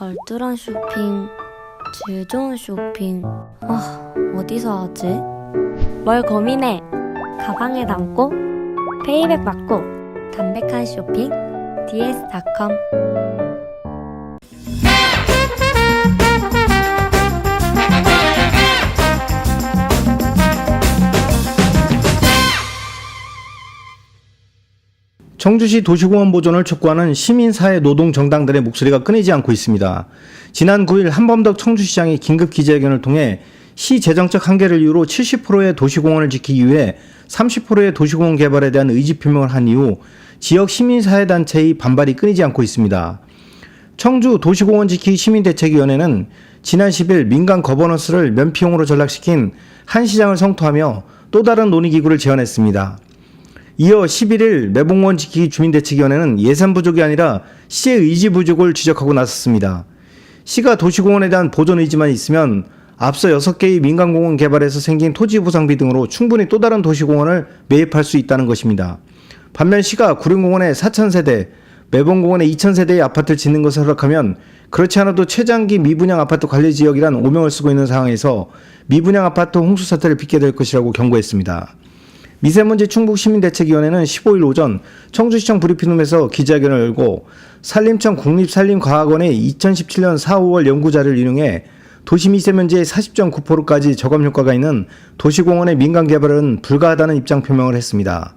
알뜰한 쇼핑, 질 좋은 쇼핑. 어디서 하지? 뭘 고민해? 가방에 담고 페이백 받고 담백한 쇼핑 ds.com. 청주시 도시공원 보존을 촉구하는 시민사회 노동정당들의 목소리가 끊이지 않고 있습니다. 지난 9일 한범덕 청주시장이 긴급 기자회견을 통해 시 재정적 한계를 이유로 70%의 도시공원을 지키기 위해 30%의 도시공원 개발에 대한 의지 표명을 한 이후 지역 시민사회단체의 반발이 끊이지 않고 있습니다. 청주 도시공원 지키기 시민대책위원회는 지난 10일 민간 거버넌스를 면피용으로 전락시킨 한 시장을 성토하며 또 다른 논의기구를 제안했습니다. 이어 11일 매봉원 지키기 주민대책위원회는 예산 부족이 아니라 시의 의지 부족을 지적하고 나섰습니다. 시가 도시공원에 대한 보존 의지만 있으면 앞서 6개의 민간공원 개발에서 생긴 토지보상비 등으로 충분히 또 다른 도시공원을 매입할 수 있다는 것입니다. 반면 시가 구룡공원에 4,000세대, 매봉공원에 2,000세대의 아파트를 짓는 것을 허락하면 그렇지 않아도 최장기 미분양 아파트 관리지역이란 오명을 쓰고 있는 상황에서 미분양 아파트 홍수 사태를 빚게 될 것이라고 경고했습니다. 미세먼지 충북시민대책위원회는 15일 오전 청주시청 브리핑룸에서 기자회견을 열고 산림청 국립산림과학원의 2017년 4, 5월 연구자료를 인용해 도시 미세먼지의 40.9%까지 저감 효과가 있는 도시공원의 민간 개발은 불가하다는 입장 표명을 했습니다.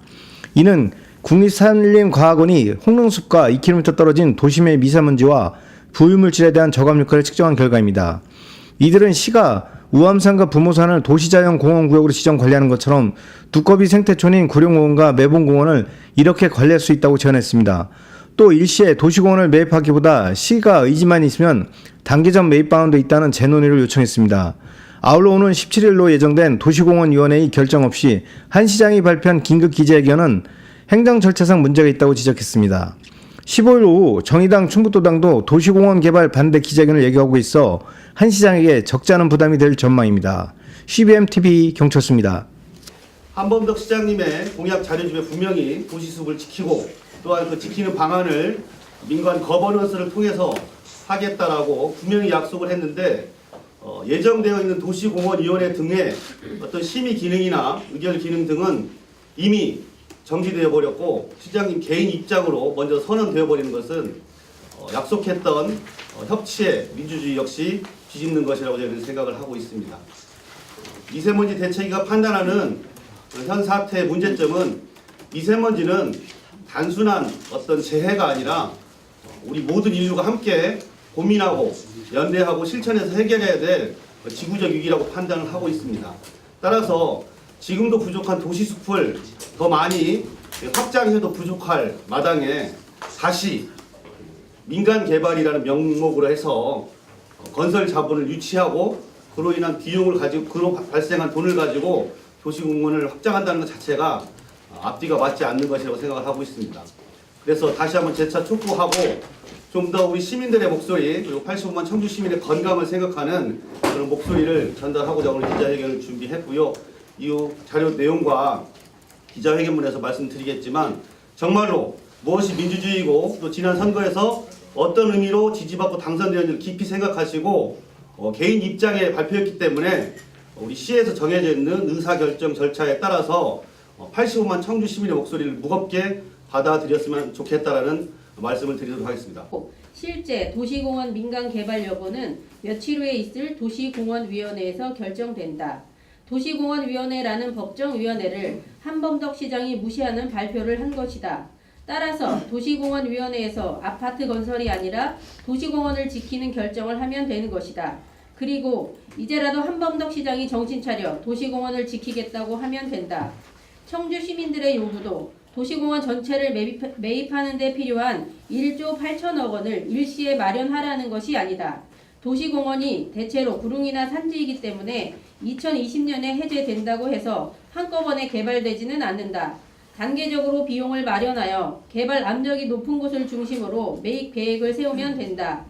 이는 국립산림과학원이 홍릉숲과 2km 떨어진 도심의 미세먼지와 부유물질에 대한 저감 효과를 측정한 결과입니다. 이들은 시가 우암산과 부모산을 도시자연 공원구역으로 지정 관리하는 것처럼 두꺼비 생태촌인 구룡공원과 매봉공원을 이렇게 관리할 수 있다고 제안했습니다. 또 일시에 도시공원을 매입하기보다 시가 의지만 있으면 단기적 매입 방안도 있다는 재논의를 요청했습니다. 아울러 오는 17일로 예정된 도시공원위원회의 결정 없이 한 시장이 발표한 긴급 기자회견은 행정 절차상 문제가 있다고 지적했습니다. 15일 오후 정의당 충북도당도 도시공원 개발 반대 기자회견을 예고하고 있어 한 시장에게 적지 않은 부담이 될 전망입니다. CBMTV 경철수입니다. 한범덕 시장님의 공약 자료집에 분명히 도시숲을 지키고 또한 그 지키는 방안을 민간 거버넌스를 통해서 하겠다라고 분명히 약속을 했는데 예정되어 있는 도시공원위원회 등의 어떤 심의 기능이나 의결 기능 등은 이미 정지되어 버렸고 시장님 개인 입장으로 먼저 선언되어 버리는 것은 약속했던 협치의 민주주의 역시 뒤집는 것이라고 저는 생각을 하고 있습니다. 미세먼지 대책위가 판단하는 현 사태의 문제점은 미세먼지는 단순한 어떤 재해가 아니라 우리 모든 인류가 함께 고민하고 연대하고 실천해서 해결해야 될 지구적 위기라고 판단을 하고 있습니다. 따라서 지금도 부족한 도시숲을 더 많이 확장해도 부족할 마당에 다시 민간 개발이라는 명목으로 해서 건설 자본을 유치하고 그로 인한 비용을 가지고 그로 발생한 돈을 가지고 도시공원을 확장한다는 것 자체가 앞뒤가 맞지 않는 것이라고 생각을 하고 있습니다. 그래서 다시 한번 재차 촉구하고 좀 더 우리 시민들의 목소리 그리고 85만 청주 시민의 건강을 생각하는 그런 목소리를 전달하고자 오늘 기자회견을 준비했고요. 이후 자료 내용과 기자회견문에서 말씀드리겠지만 정말로 무엇이 민주주의고 또 지난 선거에서 어떤 의미로 지지받고 당선되었는지를 깊이 생각하시고 개인 입장에 발표했기 때문에 우리 시에서 정해져 있는 의사결정 절차에 따라서 85만 청주 시민의 목소리를 무겁게 받아들였으면 좋겠다라는 말씀을 드리도록 하겠습니다. 실제 도시공원 민간 개발 여부는 며칠 후에 있을 도시공원위원회에서 결정된다. 도시공원위원회라는 법정위원회를 한범덕 시장이 무시하는 발표를 한 것이다. 따라서 도시공원위원회에서 아파트 건설이 아니라 도시공원을 지키는 결정을 하면 되는 것이다. 그리고 이제라도 한범덕 시장이 정신 차려 도시공원을 지키겠다고 하면 된다. 청주 시민들의 요구도 도시공원 전체를 매입하는 데 필요한 1조 8천억 원을 일시에 마련하라는 것이 아니다. 도시공원이 대체로 구릉이나 산지이기 때문에 2020년에 해제된다고 해서 한꺼번에 개발되지는 않는다. 단계적으로 비용을 마련하여 개발 압력이 높은 곳을 중심으로 매입 계획을 세우면 된다.